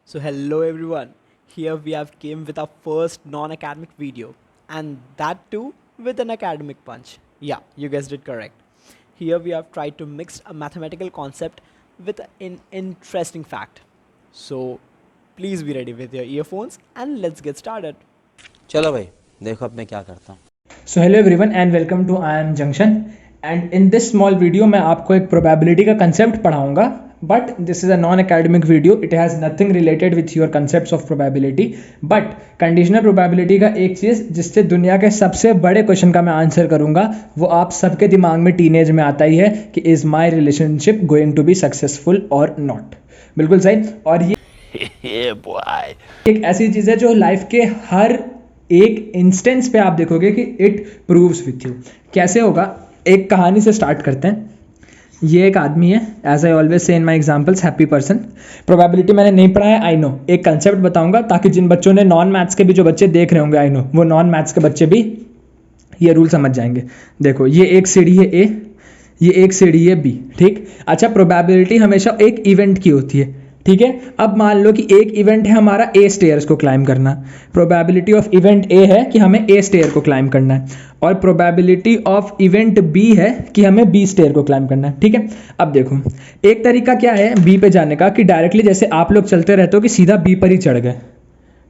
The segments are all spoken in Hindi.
So hello everyone. Here we have came with our first non-academic video and that too with an academic punch. Yeah, you guessed it correct. Here we have tried to mix a mathematical concept with an interesting fact. So please be ready with your earphones and let's get started. चलो भाई देखो अब मैं क्या करता हूँ। So hello everyone and welcome to I am junction and in this small video मैं आपको एक प्रोबेबिलिटी का कंसेप्ट पढ़ाऊंगा but this is a non academic video. It has nothing related with your concept of probability but conditional probability का एक चीज़ जिससे दुनिया के सबसे बड़े क्वेश्चन का मैं आंसर करूंगा वो आप सबके दिमाग में टीनेज में आता ही है कि is my relationship going to be successful और नॉट. बिल्कुल सही. और ये एक ऐसी चीज़ है जो लाइफ के हर एक इंस्टेंस पे आप देखोगे कि इट प्रूव्स विथ यू. कैसे होगा, एक कहानी से स्टार्ट करते हैं. ये एक आदमी है, as I always say in my examples, happy person. Probability मैंने नहीं पढ़ा है, आई नो. एक कंसेप्ट बताऊंगा ताकि जिन बच्चों ने नॉन मैथ्स के भी जो बच्चे देख रहे होंगे, आई नो वो नॉन मैथ्स के बच्चे भी ये रूल समझ जाएंगे. देखो ये एक सीढ़ी है ए, ये एक सीढ़ी है बी. ठीक. अच्छा, प्रोबेबिलिटी हमेशा एक इवेंट की होती है. ठीक है. अब मान लो कि एक इवेंट है हमारा ए स्टेयर्स को क्लाइम करना. प्रोबेबिलिटी ऑफ इवेंट ए है कि हमें ए स्टेयर को क्लाइम करना है और प्रोबेबिलिटी ऑफ इवेंट बी है कि हमें बी स्टेयर को क्लाइम करना है. ठीक है. अब देखो एक तरीका क्या है बी पे जाने का कि डायरेक्टली जैसे आप लोग चलते रहते हो कि सीधा बी पर ही चढ़ गए.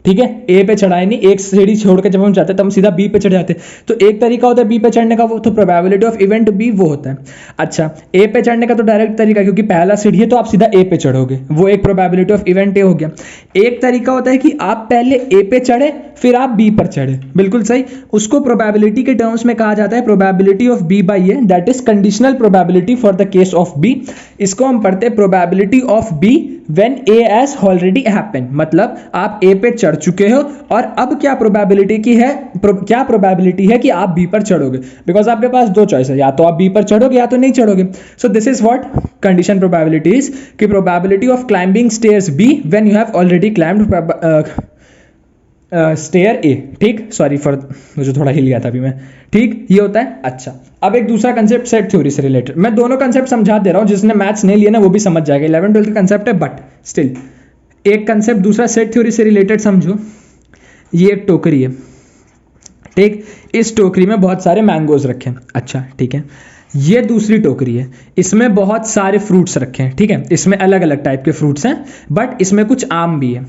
ठीक है. ए पे चढ़ाए नहीं, एक सीढ़ी छोड़ के जब हम जाते हैं तब हम सीधा बी पे चढ़ जाते हैं. तो एक तरीका होता है बी पे चढ़ने का, वो तो प्रोबेबिलिटी ऑफ इवेंट बी वो होता है. अच्छा, ए पे चढ़ने का तो डायरेक्ट तरीका, क्योंकि पहला सीढ़ी है तो आप सीधा ए पे चढ़ोगे, वो एक प्रोबेबिलिटी ऑफ इवेंट ए हो गया. एक तरीका होता है कि आप पहले ए पे चढ़े फिर आप बी पर चढ़े. बिल्कुल सही. उसको प्रोबेबिलिटी के टर्म्स में कहा जाता है probability of B by A, that is conditional probability for the case of B. इसको हम पढ़ते हैं probability of B when A has already happened. मतलब आप ए पे चढ़ चुके हो और अब क्या प्रोबेबिलिटी की है, क्या प्रोबेबिलिटी है कि आप बी पर चढ़ोगे. बिकॉज आपके पास दो चॉइस है, या तो आप बी पर चढ़ोगे या तो नहीं चढ़ोगे. So this is what condition probability is, कि probability of climbing stairs B when you have already climbed stair A. ठीक. सॉरी फॉर, मुझे थोड़ा हिल गया था अभी मैं. ठीक. ये होता है. अच्छा, अब एक दूसरा कंसेप्ट सेट थ्योरी से रिलेटेड. मैं दोनों कंसेप्ट समझा दे रहा हूँ, जिसने मैथ्स नहीं लिया ना वो भी समझ जाएगा. 11th-12th का कंसेप्ट है बट स्टिल एक कंसेप्ट दूसरा सेट थ्योरी से रिलेटेड समझो. ये एक टोकरी है. ठीक. इस टोकरी में बहुत सारे मैंगोज रखे हैं. अच्छा ठीक है. ये दूसरी टोकरी है, इसमें बहुत सारे फ्रूट्स रखे हैं. ठीक है. इसमें अलग अलग टाइप के फ्रूट्स हैं बट इसमें कुछ आम भी है.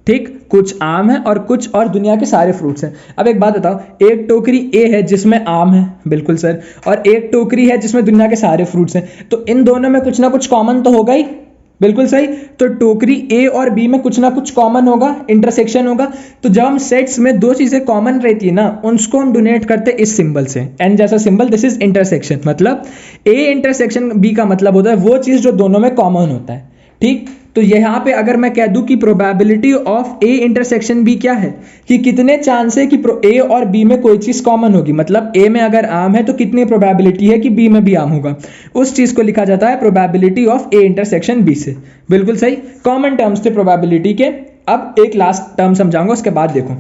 ठीक. कुछ आम है और कुछ और दुनिया के सारे फ्रूट्स हैं. अब एक बात बताओ, एक टोकरी ए है जिसमें आम है, बिल्कुल सर, और एक टोकरी है जिसमें दुनिया के सारे फ्रूट्स हैं. तो इन दोनों में कुछ ना कुछ कॉमन तो होगा ही. बिल्कुल सही. तो टोकरी ए और बी में कुछ ना कुछ कॉमन होगा, इंटरसेक्शन होगा. तो जब हम सेट्स में दो चीजें कॉमन रहती है ना, उसको हम डोनेट करते हैं इस सिंबल से, एन जैसा सिंबल. This is intersection. मतलब ए इंटरसेक्शन बी का मतलब होता है वो चीज जो दोनों में कॉमन होता है. ठीक. तो यहाँ पे अगर मैं कह दूं कि probability of A intersection B क्या है, कि कितने चांस है कि ए और बी में कोई चीज कॉमन होगी. मतलब ए में अगर आम है तो कितनी प्रोबेबिलिटी है कि बी में भी आम होगा. उस चीज को लिखा जाता है probability of A intersection B से. बिल्कुल सही. कॉमन टर्म्स थे प्रोबेबिलिटी के. अब एक लास्ट टर्म समझाऊंगा, उसके बाद देखो.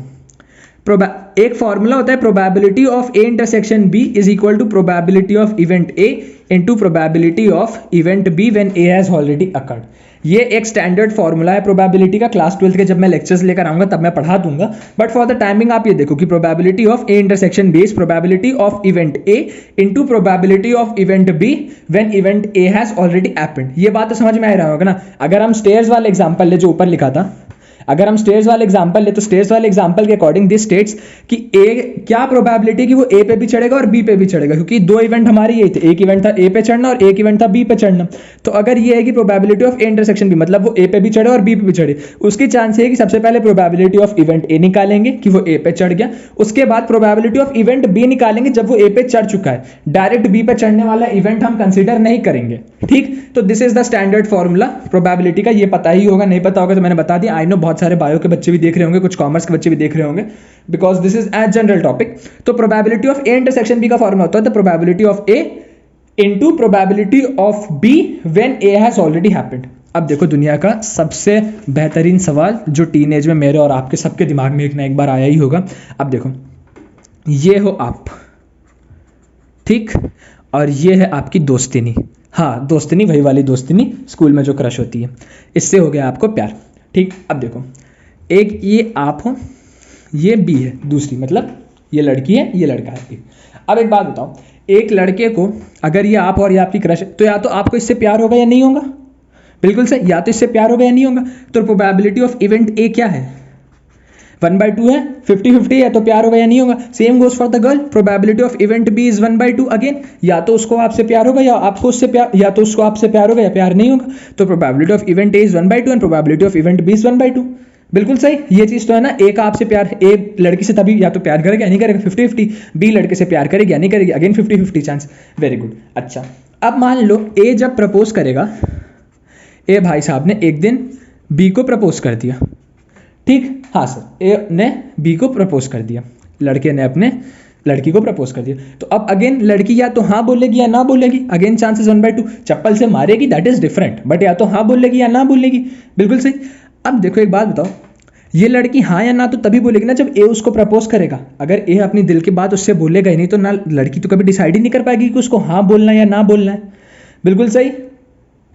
एक फॉर्मूला होता है probability of A intersection B is equal to probability of event A into probability of event B when A has already occurred. ये एक स्टैंडर्ड फॉर्मूला है प्रोबेबिलिटी का. क्लास 12th के जब मैं लेक्चर्स लेकर आऊंगा तब मैं पढ़ा दूंगा, बट फॉर द टाइमिंग आप ये देखो कि probability of A intersection B is probability of event A into probability of event B when event A has already happened. ये बात तो समझ में आ रहा होगा ना. अगर हम स्टेयर्स वाले एग्जांपल ले जो ऊपर लिखा था, अगर हम स्टेयर्स वाले एग्जांपल ले तो स्टेयर्स वाले एग्जांपल के अकॉर्डिंग दिस स्टेट्स कि ए क्या प्रोबेबिलिटी कि वो ए पे भी चढ़ेगा और बी पे भी चढ़ेगा, क्योंकि दो इवेंट हमारे यही थे. एक इवेंट था ए पे चढ़ना और एक इवेंट था बी पे चढ़ना. तो अगर ये है कि probability of A intersection B मतलब वो ए पे भी चढ़े और बी पे भी चढ़े, उसकी चांस है कि सबसे पहले प्रोबेबिलिटी ऑफ इवेंट ए निकालेंगे कि वो ए पे चढ़ गया. उसके बाद प्रोबेबिलिटी ऑफ इवेंट बी निकालेंगे जब वो ए पे चढ़ चुका है. डायरेक्ट बी पे चढ़ने वाला इवेंट हम कंसिडर नहीं करेंगे. ठीक. तो this is the standard formula probability का. ये पता ही होगा, नहीं पता होगा तो मैंने बता दिया. आई नो बहुत सारे बायो के बच्चे भी देख रहे होंगे, कुछ कॉमर्स के बच्चे भी देख रहे होंगे, because this is as general topic. तो probability of A intersection B का फॉर्मूला होता है the probability of A into probability of B when A has already happened. अब देखो दुनिया का सबसे बेहतरीन सवाल जो टीनेज में मेरे और आपके सबके दिमाग में एक ना एक बार आया ही होगा. अब देखो, ये हो आप, ठीक, और ये है आपकी दोस्तिनी. हाँ, दोस्तिनी, वही वाली दोस्तिनी, स्कूल में जो क्रश होती है, इससे हो गया आपको प्यार। ठीक, अब देखो, एक ये आप हो, ये बी है दूसरी, मतलब ये लड़की है, ये लड़का है। अब एक बात बताओ, एक लड़के को अगर ये आप और ये आपकी क्रश है, तो या तो आपको इससे प्यार होगा या नहीं होगा, बिल्कुल सही, या तो इससे प्यार होगा या नहीं होगा। तो प्रोबेबिलिटी ऑफ इवेंट ए क्या है, 1/2 है, 50-50 है, तो प्यार होगा या नहीं होगा। Same goes for the girl, probability of event B is 1/2 again, या तो उसको आपसे प्यार होगा या आपको उससे प्यार, या तो उसको आपसे प्यार होगा या प्यार नहीं होगा। तो probability of event A is 1/2 and probability of event B is 1/2। बिल्कुल सही, ये चीज तो है ना, ए का आपसे प्यार, ए लड़की से तभी या तो प्यार करेगा या नहीं करेगा, 50-50, बी लड़के से प्यार करेगी या नहीं करेगी, अगेन 50-50 चांस। Very good. अच्छा, अब मान लो ए जब प्रपोज करेगा, ए भाई साहब ने एक दिन बी को प्रपोज कर दिया, ठीक, हाँ सर, ए ने बी को प्रपोज कर दिया, लड़के ने अपने लड़की को प्रपोज कर दिया। तो अब अगेन लड़की या तो हाँ बोलेगी या ना बोलेगी, अगेन चांसेस 1/2, चप्पल से मारेगी दैट इज डिफरेंट, बट या तो हाँ बोलेगी या ना बोलेगी, बिल्कुल सही। अब देखो एक बात बताओ, ये लड़की हाँ या ना तो तभी बोलेगी ना जब ए उसको प्रपोज करेगा। अगर ए अपनी दिल की बात उससे बोलेगा ही नहीं, तो ना लड़की तो कभी डिसाइड ही नहीं कर पाएगी कि उसको हाँ बोलना है या ना बोलना है, बिल्कुल सही,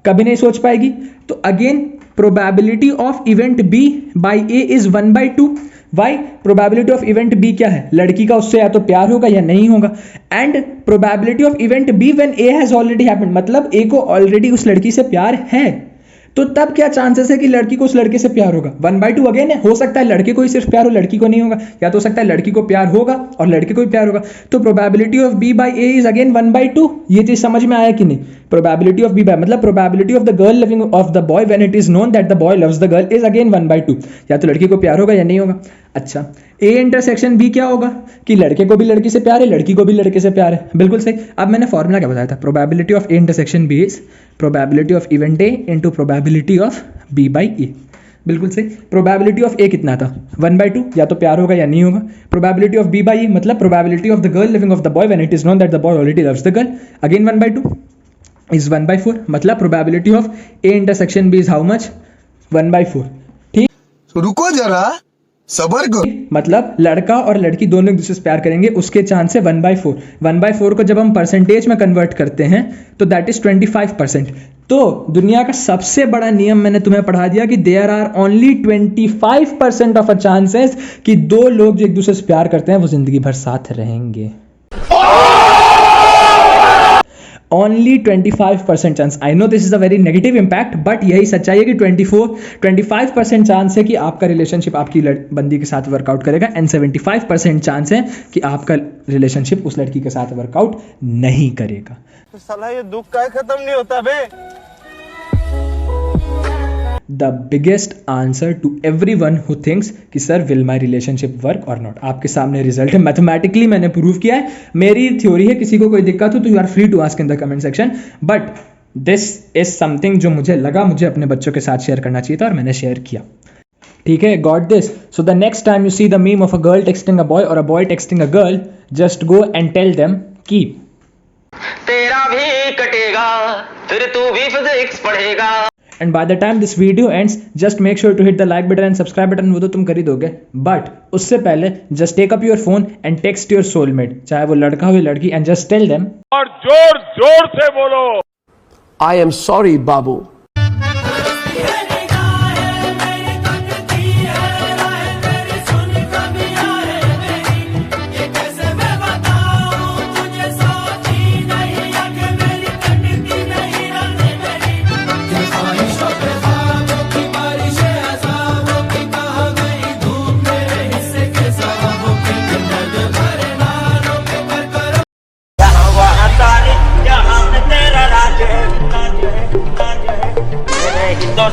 कभी नहीं सोच पाएगी। तो again probability of event B by A is 1/2। Why, probability of event B क्या है, लड़की का उससे या तो प्यार होगा या नहीं होगा, and probability of event B when A has already happened, मतलब ए को ऑलरेडी उस लड़की से प्यार है, तो तब क्या चांसेस है कि लड़की को उस लड़के से प्यार होगा, 1/2 अगेन है। हो सकता है लड़के को ही सिर्फ प्यार हो, लड़की को नहीं होगा, या तो हो सकता है लड़की को प्यार होगा और लड़के को भी प्यार होगा। तो probability of B by A is again 1/2। ये चीज समझ में आया कि नहीं, प्रोबेबिलिटी ऑफ बी बाय मतलब probability of the girl loving of the boy when it is known that the boy loves the girl is again 1/2, या तो लड़की को प्यार होगा या नहीं होगा। अच्छा, ए इंटरसेक्शन बी क्या होगा कि लड़के को भी लड़की से प्यार है, लड़की को भी लड़के से प्यार है, बिल्कुल सही। अब मैंने फॉर्मूला क्या बताया था, probability of A intersection B is probability of event A into probability of B by A, बिल्कुल सही। प्रोबेबिलिटी ऑफ ए कितना था, 1/2, या तो प्यार होगा या नहीं होगा। Probability of B by A मतलब probability of the girl living of the boy when it is known that the boy already loves the girl, again 1/2 is 1/4, मतलब probability of A intersection B is how much, 1/4। ठीक, तो रुको जरा, सबर करो, मतलब लड़का और लड़की दोनों एक दूसरे से प्यार करेंगे, उसके चांस है 1/4। 1/4 को जब हम परसेंटेज में कन्वर्ट करते हैं तो दैट इज 25%। तो दुनिया का सबसे बड़ा नियम मैंने तुम्हें पढ़ा दिया कि there are only 25% of a chances कि दो लोग जो एक दूसरे से प्यार करते हैं वो जिंदगी भर साथ रहेंगे। Only 25% chance. I know this is a very negative impact, but यही सच्चाई है कि 25% चांस है कि आपका रिलेशनशिप आपकी बंदी के साथ वर्कआउट करेगा, एंड 75% चांस है कि आपका रिलेशनशिप उस लड़की के साथ वर्कआउट नहीं करेगा। तो साला ये दुख का खत्म नहीं होता बे। The biggest answer to everyone who thinks कि sir will my relationship work or not, आपके सामने रिजल्ट है, मैथमेटिकली मैंने प्रूव किया है, मेरी थ्योरी है। किसी को कोई दिक्कत हो तो you are free to ask in the comment section, but this is something जो मुझे लगा मुझे अपने बच्चों के साथ शेयर करना चाहिए था और मैंने शेयर किया। ठीक है, got this. So the next time you see the meme of a girl texting a boy और a boy texting a girl, just go and tell them कि तेरा भी कटेगा फिर तू भी फिजिक्स पढ़ेगा। And by the time this video ends, just make sure to hit the like button and subscribe button, वो तो तुम कर ही दोगे, but उससे पहले just take up your phone and text your soulmate, चाहे वो लड़का हो या लड़की, and just tell them और जोर जोर से बोलो, I am sorry, Babu.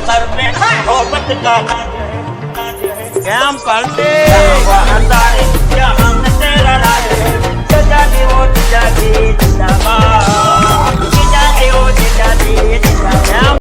Sir में मोहब्बत का कैम पलटे